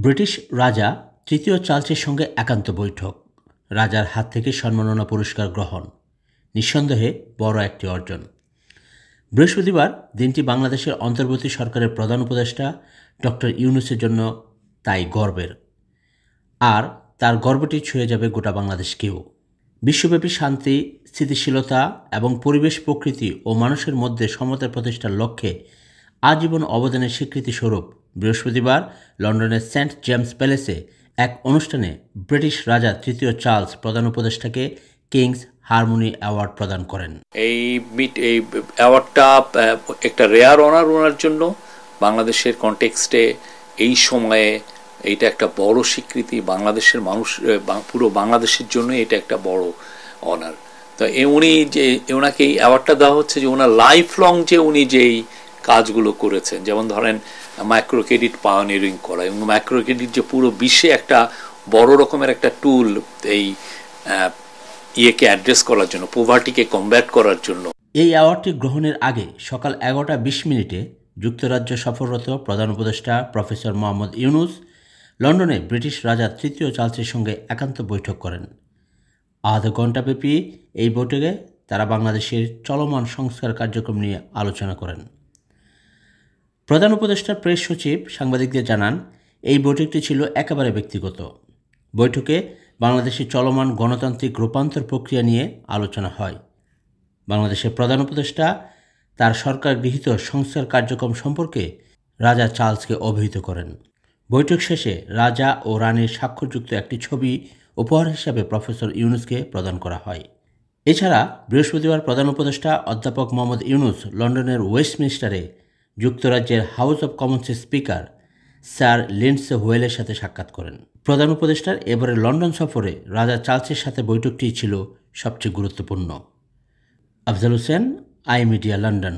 British রাজা তৃতীয় চার্লসের সঙ্গে একান্ত বৈঠক, রাজার হাত থেকে সম্মাননা পুরস্কার গ্রহণ নিঃসন্দেহে বড় একটি অর্জন। বৃহস্পতিবার দিনটি বাংলাদেশের অন্তর্বর্তী সরকারের প্রধান উপদেষ্টা ডক্টর ইউনূসের জন্য তাই গর্বের, আর তার গর্বটি ছুঁয়ে যাবে গোটা বাংলাদেশকেও। বিশ্বব্যাপী শান্তি, স্থিতিশীলতা এবং পরিবেশ, প্রকৃতি ও মানুষের মধ্যে সমতা প্রতিষ্ঠার লক্ষ্যে আজীবন অবদানের স্বীকৃতিস্বরূপ বৃহস্পতিবার লন্ডনের সেন্ট জেমস প্যালেসে এক অনুষ্ঠানে ব্রিটিশ রাজা তৃতীয় চার্লস প্রধান উপদেষ্টাকে কিংস হারমোনি অ্যাওয়ার্ড প্রদান করেন। এই অ্যাওয়ার্ডটা একটা রেয়ার অনার ওনার জন্য। বাংলাদেশের কনটেক্সটে এই সময়ে এইটা একটা বড় স্বীকৃতি, বাংলাদেশের মানুষ, পুরো বাংলাদেশের জন্য এটা একটা বড় অনার। তো উনি যে ওনাকে এই অ্যাওয়ার্ডটা দেওয়া হচ্ছে যে ওনার লাইফ লং যে উনি যেই কাজগুলো করেছেন, যেমন ধরেন মাইক্রো ক্রেডিট পায়োনিয়ারিং করা, এবং মাইক্রো ক্রেডিট যে পুরো বিশ্বে একটা বড় রকমের একটা টুল এই ইয়েকে অ্যাড্রেস করার জন্য, পোভার্টিকে কমব্যাট করার জন্য। এই অ্যাওয়ার্ডটি গ্রহণের আগে সকাল 11:20 যুক্তরাজ্য সফররত প্রধান উপদেষ্টা প্রফেসর মোহাম্মদ ইউনূস লন্ডনে ব্রিটিশ রাজা তৃতীয় চার্লসের সঙ্গে একান্ত বৈঠক করেন। আধা ঘণ্টাব্যাপী এই বৈঠকে তারা বাংলাদেশের চলমান সংস্কার কার্যক্রম নিয়ে আলোচনা করেন। প্রধান উপদেষ্টার প্রেস সচিব সাংবাদিকদের জানান, এই বৈঠকটি ছিল একেবারে ব্যক্তিগত। বৈঠকে বাংলাদেশের চলমান গণতান্ত্রিক রূপান্তর প্রক্রিয়া নিয়ে আলোচনা হয়। বাংলাদেশের প্রধান উপদেষ্টা তার সরকার গৃহীত সংস্কার কার্যক্রম সম্পর্কে রাজা চার্লসকে অবহিত করেন। বৈঠক শেষে রাজা ও রানীর স্বাক্ষরযুক্ত একটি ছবি উপহার হিসাবে প্রফেসর ইউনূসকে প্রদান করা হয়। এছাড়া বৃহস্পতিবার প্রধান উপদেষ্টা অধ্যাপক মোহাম্মদ ইউনূস লন্ডনের ওয়েস্টমিনস্টারে যুক্তরাজ্যের হাউস অব কমন্সের স্পিকার স্যার লিন্ডসে হোয়েলের সাথে সাক্ষাৎ করেন। প্রধান উপদেষ্টার এবারে লন্ডন সফরে রাজা চার্লসের সাথে বৈঠকটি ছিল সবচেয়ে গুরুত্বপূর্ণ। Afzal Hossain, I media, London.